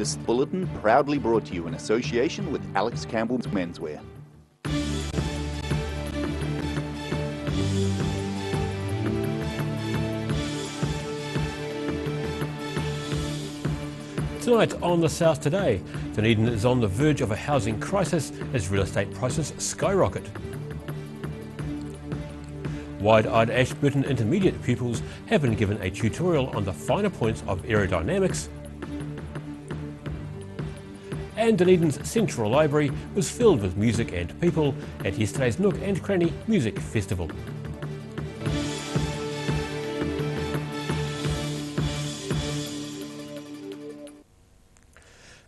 This bulletin proudly brought to you in association with Alex Campbell's Menswear. Tonight on The South Today, Dunedin is on the verge of a housing crisis as real estate prices skyrocket. Wide-eyed Ashburton intermediate pupils have been given a tutorial on the finer points of aerodynamics. And Dunedin's Central Library was filled with music and people at yesterday's Nook and Cranny Music Festival.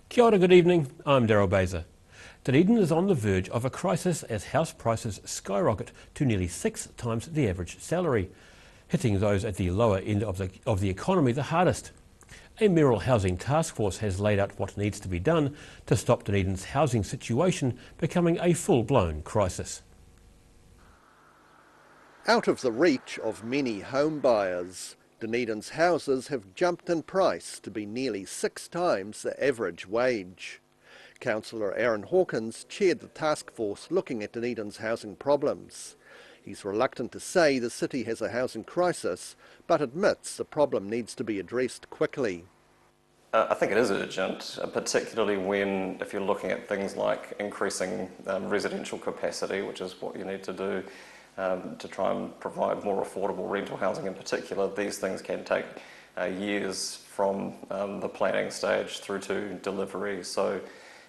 Kia ora, good evening, I'm Daryl Baser. Dunedin is on the verge of a crisis as house prices skyrocket to nearly 6 times the average salary, hitting those at the lower end of the economy the hardest. A mayoral housing task force has laid out what needs to be done to stop Dunedin's housing situation becoming a full-blown crisis. Out of the reach of many home buyers, Dunedin's houses have jumped in price to be nearly 6 times the average wage. Councillor Aaron Hawkins chaired the task force looking at Dunedin's housing problems. He's reluctant to say the city has a housing crisis, but admits the problem needs to be addressed quickly. I think it is urgent, particularly if you're looking at things like increasing residential capacity, which is what you need to do to try and provide more affordable rental housing in particular. These things can take years from the planning stage through to delivery. So,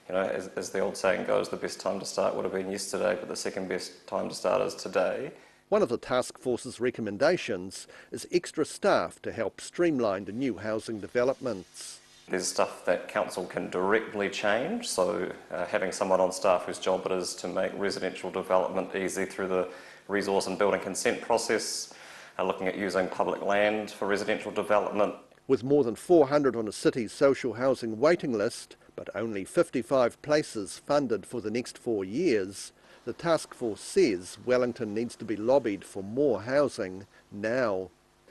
you know, as the old saying goes, the best time to start would have been yesterday, but the second best time to start is today. One of the task force's recommendations is extra staff to help streamline the new housing developments. There's stuff that council can directly change, so having someone on staff whose job it is to make residential development easy through the resource and building consent process, looking at using public land for residential development. With more than 400 on the city's social housing waiting list, but only 55 places funded for the next 4 years, the task force says Wellington needs to be lobbied for more housing now.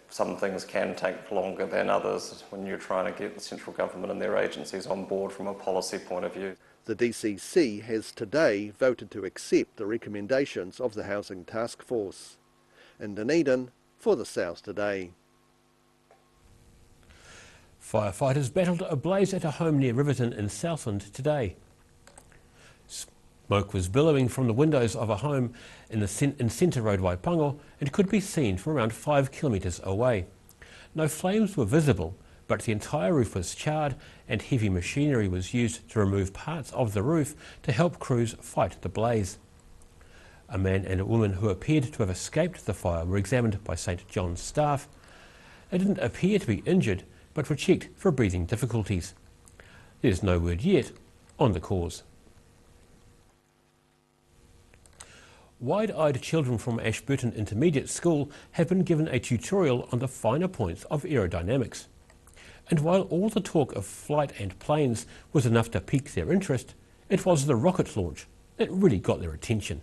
Some things can take longer than others when you're trying to get the central government and their agencies on board from a policy point of view. The DCC has today voted to accept the recommendations of the Housing Task Force. In Dunedin, for The South Today. Firefighters battled a blaze at a home near Riverton in Southland today. Smoke was billowing from the windows of a home in Centre Road, Waipango, and could be seen from around 5 kilometres away. No flames were visible, but the entire roof was charred and heavy machinery was used to remove parts of the roof to help crews fight the blaze. A man and a woman who appeared to have escaped the fire were examined by St John's staff. They didn't appear to be injured, but were checked for breathing difficulties. There's no word yet on the cause. Wide-eyed children from Ashburton Intermediate School have been given a tutorial on the finer points of aerodynamics. And while all the talk of flight and planes was enough to pique their interest, it was the rocket launch that really got their attention.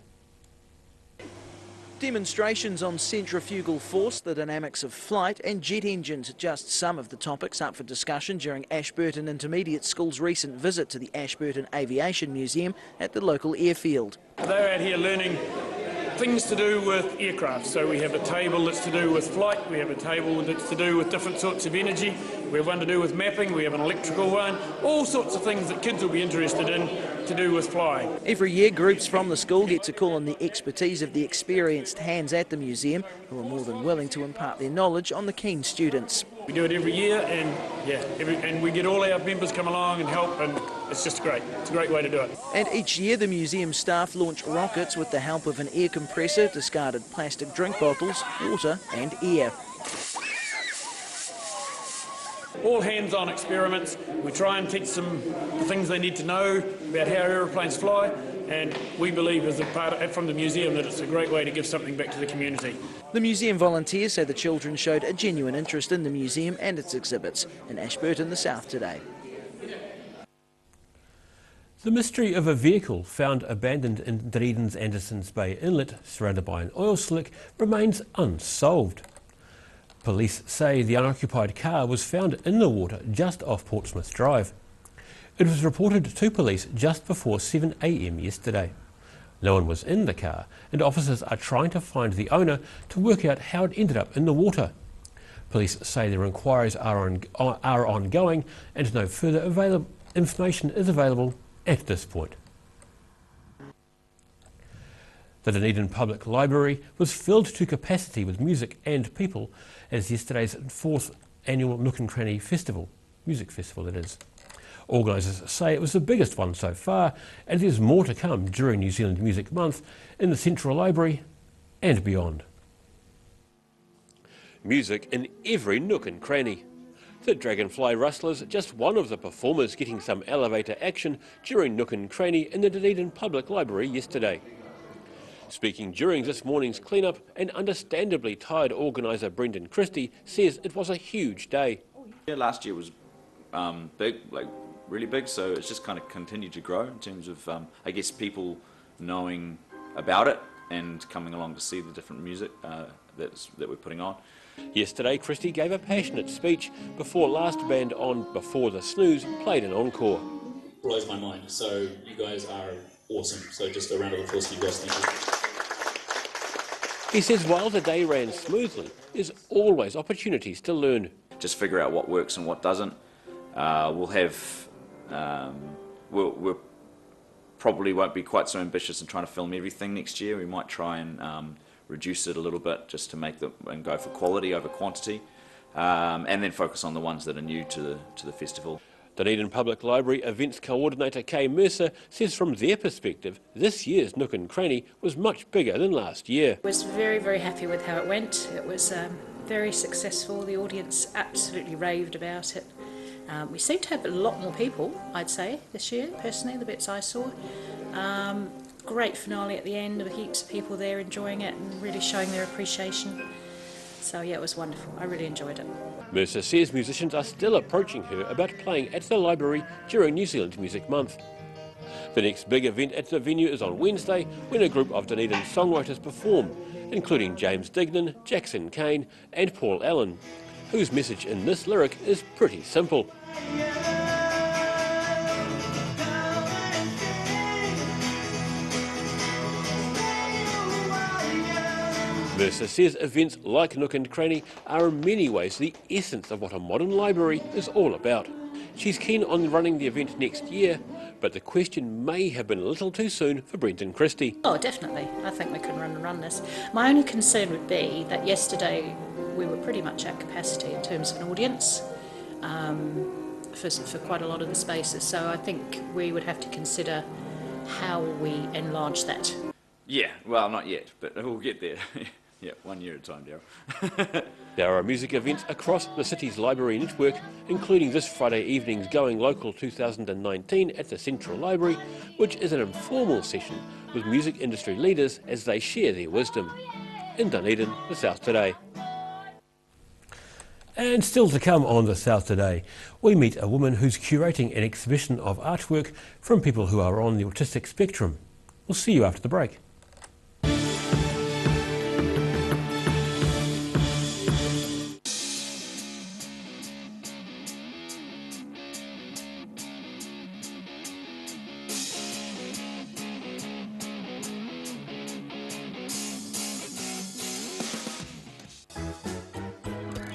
Demonstrations on centrifugal force, the dynamics of flight and jet engines, just some of the topics up for discussion during Ashburton Intermediate School's recent visit to the Ashburton Aviation Museum at the local airfield. They're out here learning things to do with aircraft. So we have a table that's to do with flight, we have a table that's to do with different sorts of energy, we have one to do with mapping, we have an electrical one, all sorts of things that kids will be interested in to do with flying. Every year groups from the school get to call on the expertise of the experienced hands at the museum, who are more than willing to impart their knowledge on the keen students. We do it every year, and and we get all our members come along and help, and it's just great. It's a great way to do it. And each year the museum staff launch rockets with the help of an air compressor, discarded plastic drink bottles, water and air. All hands-on experiments. We try and teach them the things they need to know about how aeroplanes fly, and we believe as a part from the museum that it's a great way to give something back to the community. The museum volunteers say the children showed a genuine interest in the museum and its exhibits. In Ashburton, the South Today. The mystery of a vehicle found abandoned in Dunedin's Andersons Bay Inlet, surrounded by an oil slick, remains unsolved. Police say the unoccupied car was found in the water just off Portsmouth Drive. It was reported to police just before 7 a.m. yesterday. No one was in the car, and officers are trying to find the owner to work out how it ended up in the water. Police say their inquiries are ongoing and no further information is available at this point. The Dunedin Public Library was filled to capacity with music and people as yesterday's 4th annual Nook and Cranny Festival, music festival that is. Organisers say it was the biggest one so far, and there's more to come during New Zealand Music Month in the Central Library and beyond. Music in every nook and cranny. The Dragonfly Rustlers, just one of the performers getting some elevator action during Nook and Cranny in the Dunedin Public Library yesterday. Speaking during this morning's clean-up, an understandably tired organiser Brendan Christie says it was a huge day. Yeah, last year was big, like really big, so it's just kind of continued to grow in terms of, I guess, people knowing about it and coming along to see the different music that we're putting on. Yesterday, Christie gave a passionate speech before last band on Before the Snooze played an encore. Blows my mind, so you guys are awesome, so just a round of applause for you guys, thank you. He says while the day ran smoothly, there's always opportunities to learn. Just figure out what works and what doesn't. We'll probably won't be quite so ambitious in trying to film everything next year. We might try and reduce it a little bit just to make and go for quality over quantity, and then focus on the ones that are new to the festival. Dunedin Public Library Events Coordinator Kay Mercer says from their perspective, this year's Nook and Cranny was much bigger than last year. I was very, very happy with how it went. It was very successful. The audience absolutely raved about it. We seem to have a lot more people, I'd say, this year, personally, the bits I saw. Great finale at the end, with heaps of people there enjoying it and really showing their appreciation. So yeah, it was wonderful. I really enjoyed it. Mercer says musicians are still approaching her about playing at the library during New Zealand Music Month. The next big event at the venue is on Wednesday, when a group of Dunedin songwriters perform, including James Dignan, Jackson Kane and Paul Allen, whose message in this lyric is pretty simple. Mercer says events like Nook and Cranny are in many ways the essence of what a modern library is all about. She's keen on running the event next year, but the question may have been a little too soon for Brendan Christie. Oh, definitely. I think we can run this. My only concern would be that yesterday we were pretty much at capacity in terms of an audience for quite a lot of the spaces. So I think we would have to consider how we enlarge that. Yeah, well, not yet, but we'll get there. Yeah, 1 year at a time, Daryl. There are music events across the city's library network, including this Friday evening's Going Local 2019 at the Central Library, which is an informal session with music industry leaders as they share their wisdom. In Dunedin, the South Today. And still to come on the South Today, we meet a woman who's curating an exhibition of artwork from people who are on the autistic spectrum. We'll see you after the break.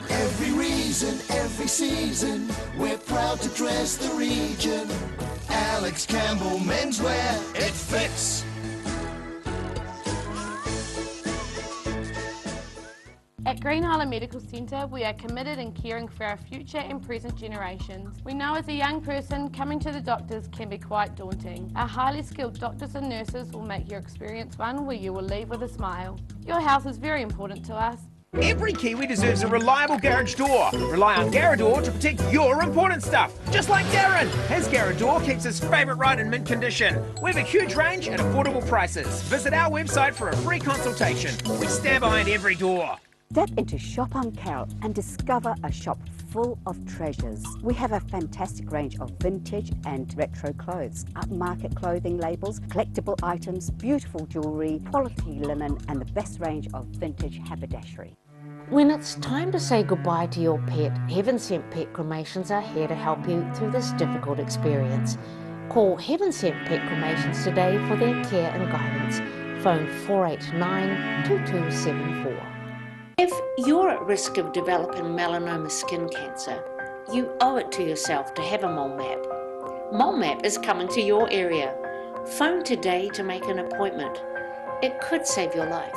Every reason, every season, we're proud to dress the region. Alex Campbell Menswear, it fits. At Green Island Medical Centre, we are committed in caring for our future and present generations. We know as a young person, coming to the doctors can be quite daunting. Our highly skilled doctors and nurses will make your experience one where you will leave with a smile. Your health is very important to us. Every Kiwi deserves a reliable garage door. Rely on Garrador to protect your important stuff. Just like Darren. His Garrador keeps his favourite ride in mint condition. We have a huge range at affordable prices. Visit our website for a free consultation. We stand behind every door. Step into Shop on Carol and discover a shop full of treasures. We have a fantastic range of vintage and retro clothes, upmarket clothing labels, collectible items, beautiful jewellery, quality linen and the best range of vintage haberdashery. When it's time to say goodbye to your pet, Heaven Sent Pet Cremations are here to help you through this difficult experience. Call Heaven Sent Pet Cremations today for their care and guidance. Phone 489-2274. If you're at risk of developing melanoma skin cancer, you owe it to yourself to have a mole map. Mole Map is coming to your area. Phone today to make an appointment. It could save your life.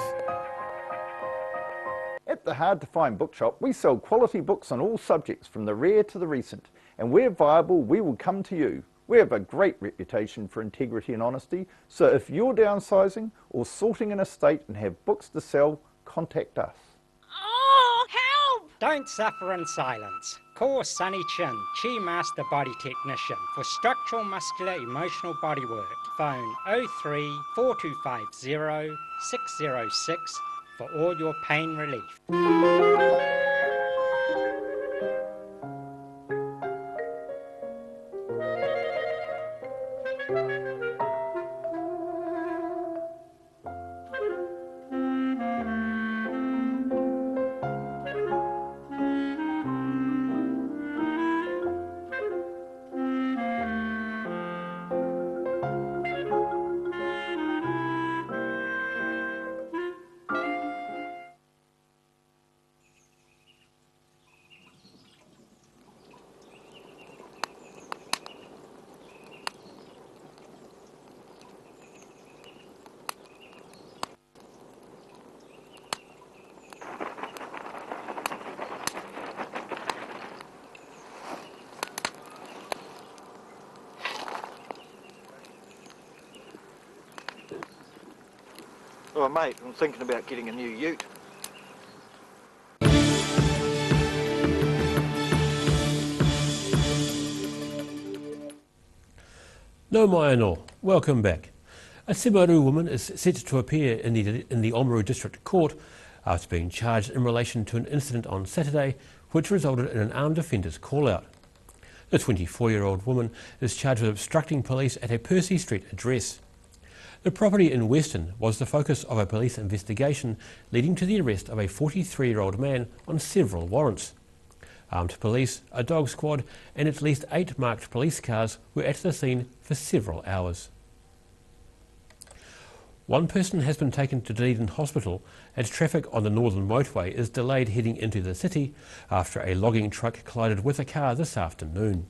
At the Hard to Find Bookshop, we sell quality books on all subjects from the rare to the recent, and where viable, we will come to you. We have a great reputation for integrity and honesty, so if you're downsizing or sorting an estate and have books to sell, contact us. Oh, help! Don't suffer in silence. Call Sunny Chin, Chi Master Body Technician, for structural, muscular, emotional bodywork. Phone 03 4250 606 for all your pain relief. Oh mate, I'm thinking about getting a new ute. No mai anō, welcome back. A Timaru woman is set to appear in the Oamaru District Court after being charged in relation to an incident on Saturday which resulted in an armed offender's call-out. The 24-year-old woman is charged with obstructing police at a Percy Street address. The property in Weston was the focus of a police investigation leading to the arrest of a 43-year-old man on several warrants. Armed police, a dog squad and at least 8 marked police cars were at the scene for several hours. One person has been taken to Dunedin Hospital as traffic on the Northern Motorway is delayed heading into the city after a logging truck collided with a car this afternoon.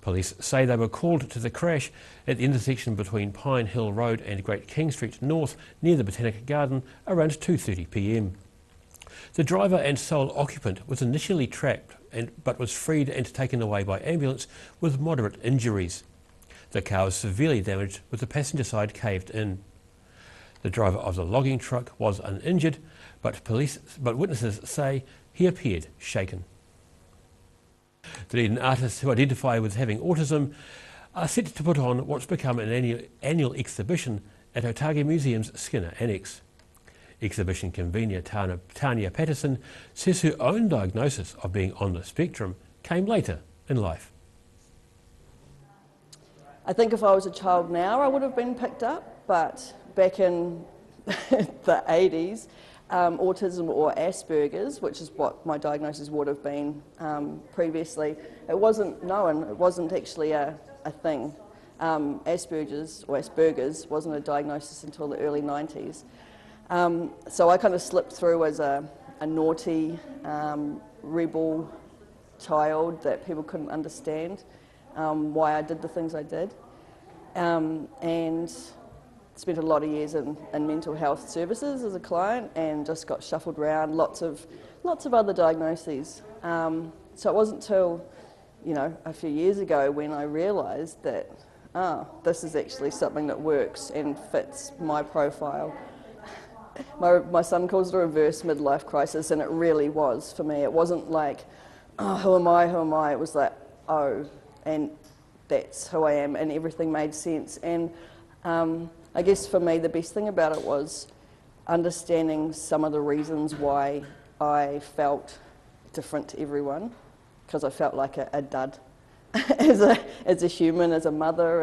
Police say they were called to the crash at the intersection between Pine Hill Road and Great King Street North near the Botanic Garden around 2:30 p.m. The driver and sole occupant was initially trapped but was freed and taken away by ambulance with moderate injuries. The car was severely damaged with the passenger side caved in. The driver of the logging truck was uninjured, but witnesses say he appeared shaken. Dunedin artists who identify with having autism are set to put on what's become an annual exhibition at Otago Museum's Skinner Annex. Exhibition convener Tania Patterson says her own diagnosis of being on the spectrum came later in life. I think if I was a child now I would have been picked up, but back in the 80s, autism or Asperger's, which is what my diagnosis would have been previously, it wasn't known, it wasn't actually a thing. Asperger's wasn't a diagnosis until the early 90s. So I kind of slipped through as a naughty, rebel child that people couldn't understand why I did the things I did, and spent a lot of years in mental health services as a client and just got shuffled around, lots of other diagnoses. So it wasn't till, a few years ago when I realised that, this is actually something that works and fits my profile. My son calls it a reverse midlife crisis, and it really was for me. It wasn't like, oh, who am I? It was like, oh, and that's who I am, and everything made sense. And I guess for me the best thing about it was understanding some of the reasons why I felt different to everyone, because I felt like a dud as a human, as a mother,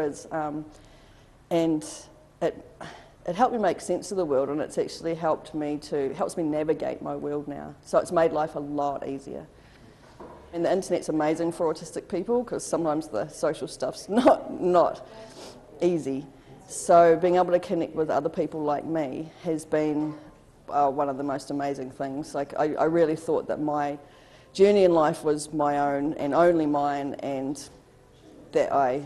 and it helped me make sense of the world, and it's actually helps me navigate my world now. So it's made life a lot easier. And the internet's amazing for autistic people because sometimes the social stuff's not easy. So being able to connect with other people like me has been one of the most amazing things. Like I really thought that my journey in life was my own and only mine, and that I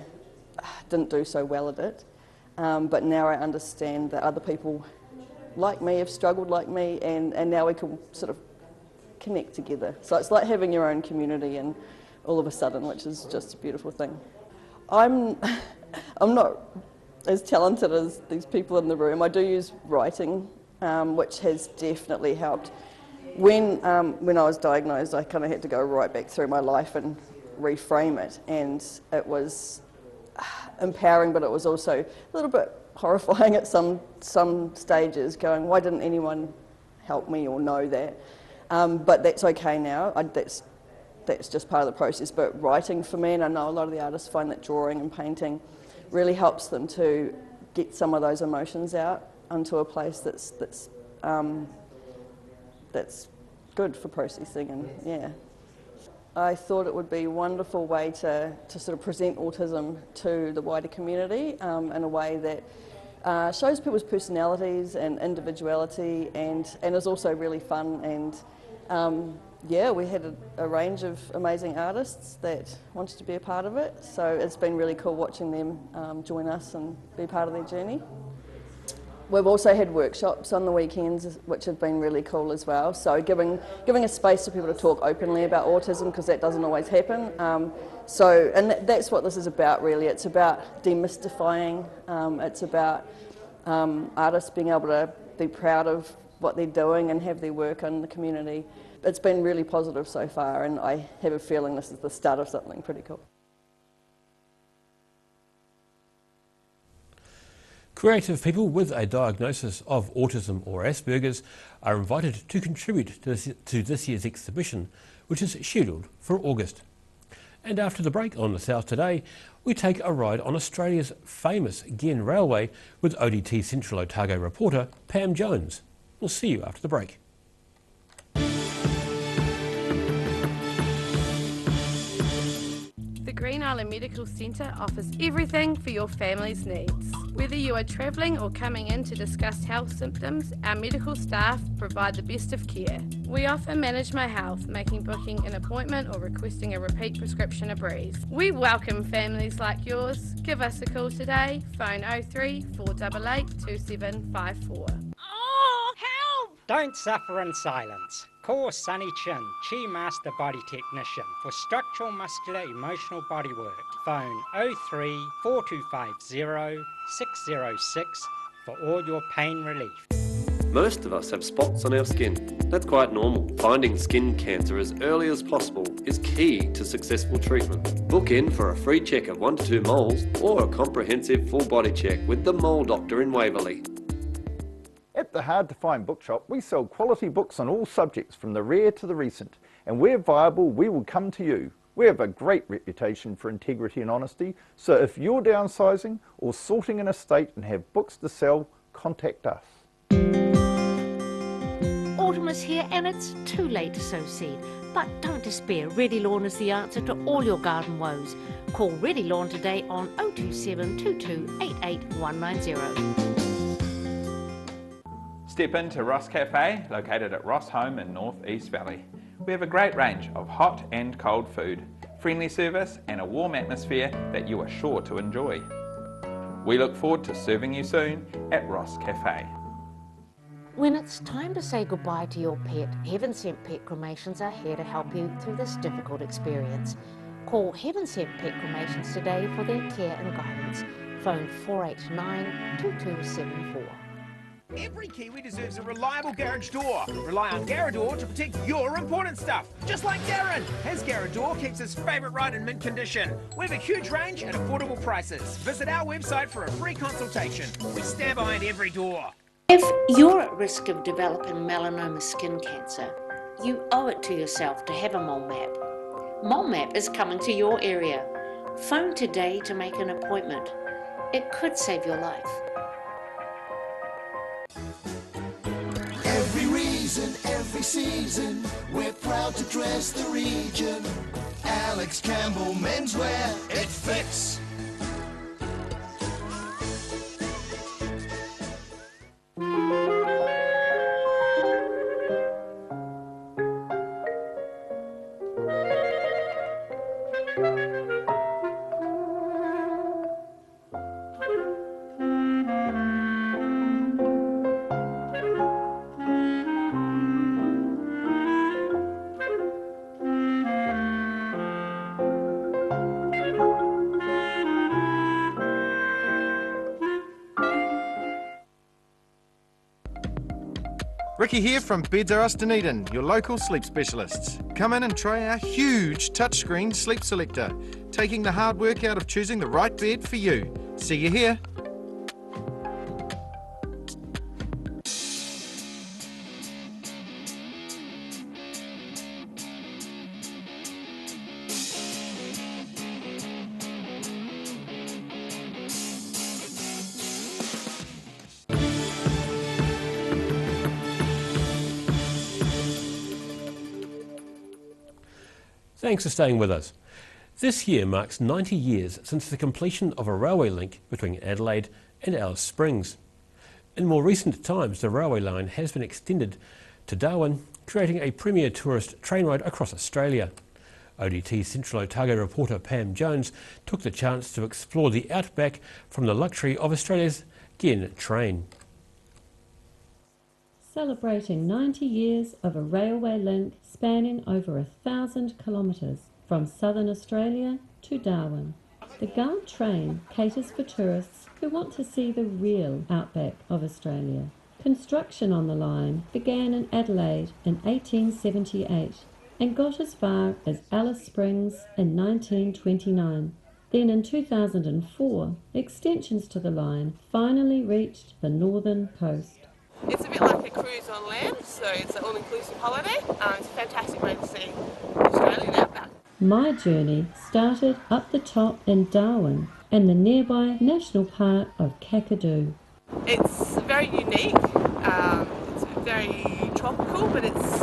didn't do so well at it. But now I understand that other people like me have struggled like me, and now we can sort of connect together. So it's like having your own community and all of a sudden, which is just a beautiful thing. I'm not as talented as these people in the room. I do use writing, which has definitely helped. When I was diagnosed, I kind of had to go right back through my life and reframe it, and it was empowering, but it was also a little bit horrifying at some stages, going, why didn't anyone help me or know that? But that's okay now. That's just part of the process. But writing for me, and I know a lot of the artists find that drawing and painting really helps them to get some of those emotions out onto a place that's good for processing, and yeah. I thought it would be a wonderful way to sort of present autism to the wider community in a way that shows people's personalities and individuality, and is also really fun. And yeah, we had a range of amazing artists that wanted to be a part of it, so it's been really cool watching them join us and be part of their journey. We've also had workshops on the weekends, which have been really cool as well. So giving a space for people to talk openly about autism, because that doesn't always happen. And that's what this is about, really. It's about demystifying. It's about artists being able to be proud of what they're doing and have their work in the community. It's been really positive so far, and I have a feeling this is the start of something pretty cool. Creative people with a diagnosis of autism or Asperger's are invited to contribute to this year's exhibition, which is scheduled for August. And after the break on the South Today, we take a ride on Australia's famous Ghen Railway with ODT Central Otago reporter Pam Jones. We'll see you after the break. The Green Island Medical Centre offers everything for your family's needs. Whether you are travelling or coming in to discuss health symptoms, our medical staff provide the best of care. We offer Manage My Health, making booking an appointment or requesting a repeat prescription a breeze. We welcome families like yours. Give us a call today, phone 03 488 2754. Oh, help! Don't suffer in silence. Call Sunny Chin, Chi Master Body Technician, for structural, muscular, emotional bodywork. Phone 03 4250 606 for all your pain relief. Most of us have spots on our skin. That's quite normal. Finding skin cancer as early as possible is key to successful treatment. Book in for a free check of 1 to 2 moles or a comprehensive full body check with the Mole Doctor in Waverley. At the Hard to Find Bookshop, we sell quality books on all subjects from the rare to the recent, and where viable, we will come to you. We have a great reputation for integrity and honesty, so if you're downsizing or sorting an estate and have books to sell, contact us. Autumn is here and it's too late to sow seed. But don't despair, Ready Lawn is the answer to all your garden woes. Call Ready Lawn today on 027 22 88 190. Step into Ross Cafe, located at Ross Home in North East Valley. We have a great range of hot and cold food, friendly service and a warm atmosphere that you are sure to enjoy. We look forward to serving you soon at Ross Cafe. When it's time to say goodbye to your pet, Heaven Sent Pet Cremations are here to help you through this difficult experience. Call Heaven Sent Pet Cremations today for their care and guidance. Phone 489 2274. Every Kiwi deserves a reliable garage door. Rely on Garrador to protect your important stuff. Just like Darren. His Garrador keeps his favourite right in mint condition. We have a huge range at affordable prices. Visit our website for a free consultation. We stand behind every door. If you're at risk of developing melanoma skin cancer, you owe it to yourself to have a mole map. Mole map is coming to your area. Phone today to make an appointment. It could save your life. every season. We're proud to dress the region. Alex Campbell Menswear, it fits. Ricky here from Beds R Us Dunedin, your local sleep specialists. Come in and try our huge touchscreen sleep selector, taking the hard work out of choosing the right bed for you. See you here. Thanks for staying with us. This year marks 90 years since the completion of a railway link between Adelaide and Alice Springs. In more recent times, the railway line has been extended to Darwin, creating a premier tourist train ride across Australia. ODT Central Otago reporter Pam Jones took the chance to explore the outback from the luxury of Australia's Ghen train. Celebrating 90 years of a railway link spanning over 1,000 kilometres from southern Australia to Darwin. The Ghen train caters for tourists who want to see the real outback of Australia. Construction on the line began in Adelaide in 1878 and got as far as Alice Springs in 1929. Then in 2004, extensions to the line finally reached the northern coast. It's a bit like a cruise on land, so it's an all-inclusive holiday. It's a fantastic way to see the Australian outback. My journey started up the top in Darwin and the nearby national park of Kakadu. It's very unique, it's very tropical, but it's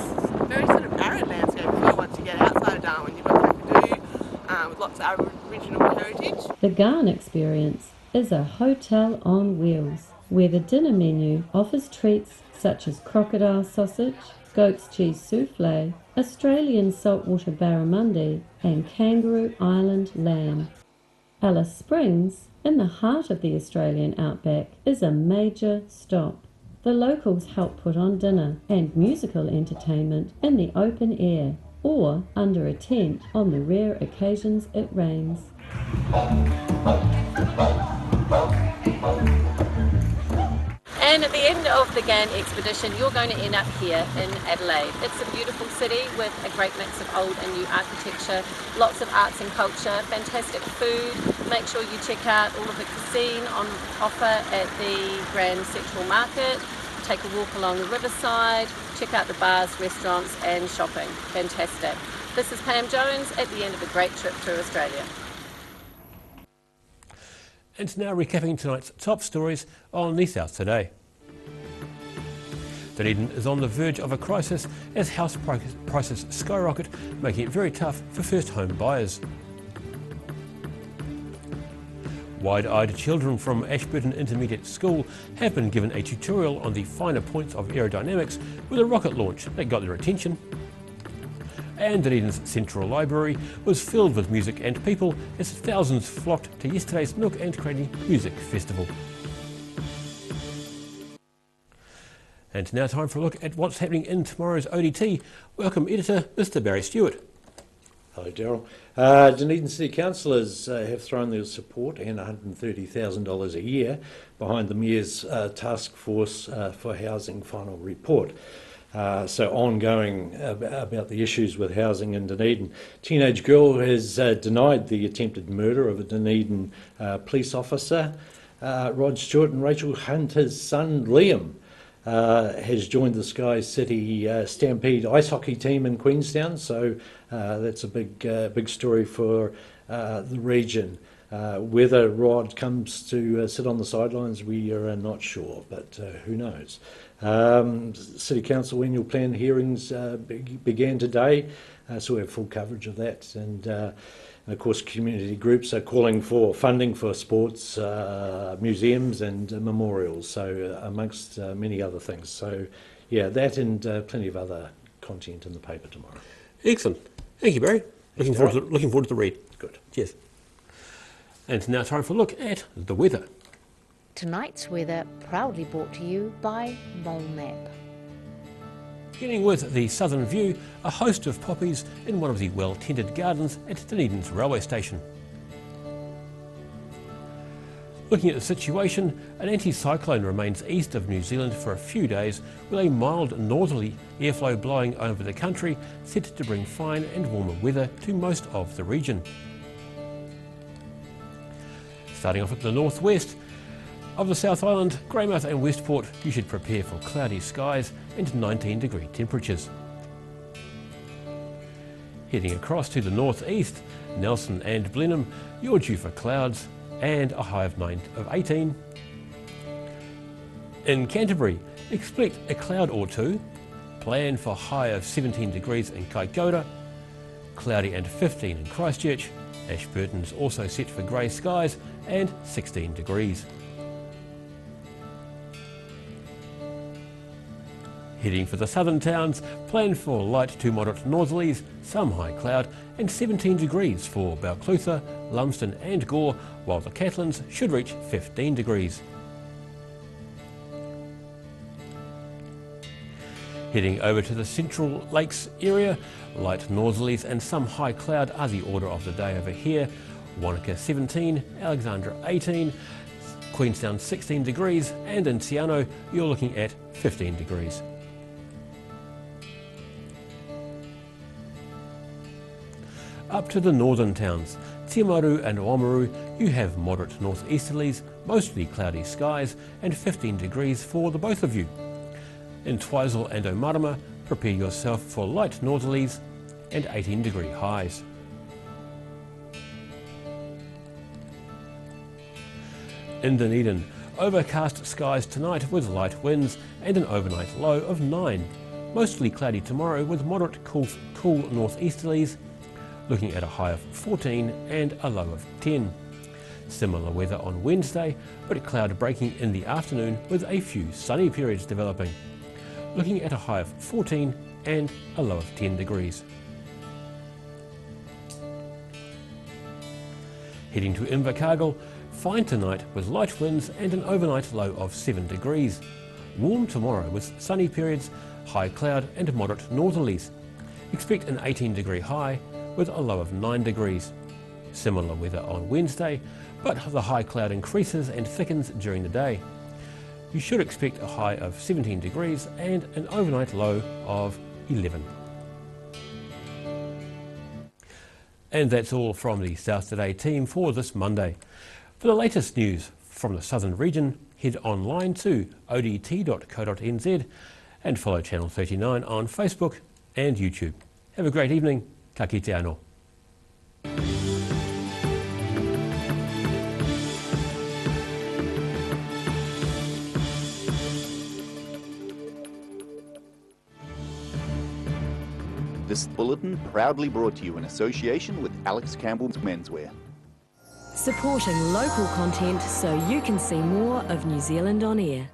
very sort of arid landscape as well once you get outside of Darwin. You've got Kakadu with lots of Aboriginal heritage. The Ghen experience is a hotel on wheels, where the dinner menu offers treats such as crocodile sausage, goat's cheese souffle, Australian saltwater barramundi and Kangaroo Island lamb. Alice Springs, in the heart of the Australian outback, is a major stop. The locals help put on dinner and musical entertainment in the open air or under a tent on the rare occasions it rains. And at the end of the Ghen expedition, you're going to end up here in Adelaide. It's a beautiful city with a great mix of old and new architecture, lots of arts and culture, fantastic food. Make sure you check out all of the cuisine on offer at the Grand Central Market. Take a walk along the riverside, check out the bars, restaurants and shopping. Fantastic. This is Pam Jones at the end of a great trip to Australia. And now recapping tonight's top stories on the South Today. Dunedin is on the verge of a crisis as house prices skyrocket, making it very tough for first home buyers. Wide-eyed children from Ashburton Intermediate School have been given a tutorial on the finer points of aerodynamics with a rocket launch that got their attention. And Dunedin's Central Library was filled with music and people as thousands flocked to yesterday's Milk and Cranny Music Festival. And now time for a look at what's happening in tomorrow's ODT. Welcome editor Mr Barry Stewart. Hello Daryl. Dunedin City Councillors have thrown their support and $130,000 a year behind the Mayor's Task Force for Housing final report. So ongoing about the issues with housing in Dunedin. Teenage girl has denied the attempted murder of a Dunedin police officer. Rod Stewart and Rachel Hunter's son Liam has joined the Sky City Stampede ice hockey team in Queenstown, so that's a big story for the region. Whether Rod comes to sit on the sidelines, we are not sure, but who knows. City Council annual plan hearings began today, so we have full coverage of that. And of course, community groups are calling for funding for sports, museums and memorials, so amongst many other things. So yeah, that and plenty of other content in the paper tomorrow. Excellent. Thank you, Barry. Looking forward to the read. Good. Cheers. And now time for a look at the weather. Tonight's weather proudly brought to you by MoleMap. Beginning with the southern view, a host of poppies in one of the well-tended gardens at Dunedin's railway station. Looking at the situation, an anticyclone remains east of New Zealand for a few days, with a mild northerly airflow blowing over the country, set to bring fine and warmer weather to most of the region. Starting off at the northwest of the South Island, Greymouth and Westport, you should prepare for cloudy skies and 19-degree temperatures. Heading across to the northeast, Nelson and Blenheim, you're due for clouds and a high of 18. In Canterbury, expect a cloud or two. Plan for high of 17 degrees in Kaikoura, cloudy and 15 in Christchurch. Ashburton's also set for grey skies and 16 degrees. Heading for the southern towns, plan for light to moderate northerlies, some high cloud and 17 degrees for Balclutha, Lumsden and Gore, while the Catlins should reach 15 degrees. Heading over to the Central Lakes area, light northerlies and some high cloud are the order of the day over here. Wanaka 17, Alexandra 18, Queenstown 16 degrees, and in Siano you're looking at 15 degrees. Up to the northern towns, Timaru and Oamaru, you have moderate northeasterlies, mostly cloudy skies, and 15 degrees for the both of you. In Twizel and Omarama, prepare yourself for light northerlies and 18-degree highs. In Dunedin, overcast skies tonight with light winds and an overnight low of 9. Mostly cloudy tomorrow with moderate cool northeasterlies, looking at a high of 14 and a low of 10. Similar weather on Wednesday, but cloud breaking in the afternoon with a few sunny periods developing, looking at a high of 14 and a low of 10 degrees. Heading to Invercargill, fine tonight with light winds and an overnight low of 7 degrees. Warm tomorrow with sunny periods, high cloud and moderate northerlies. Expect an 18-degree high with a low of 9 degrees. Similar weather on Wednesday, but the high cloud increases and thickens during the day. You should expect a high of 17 degrees and an overnight low of 11. And that's all from the South Today team for this Monday. For the latest news from the southern region, head online to odt.co.nz and follow Channel 39 on Facebook and YouTube. Have a great evening. Ka kite anō. This bulletin proudly brought to you in association with Alex Campbell's Menswear. Supporting local content so you can see more of New Zealand on air.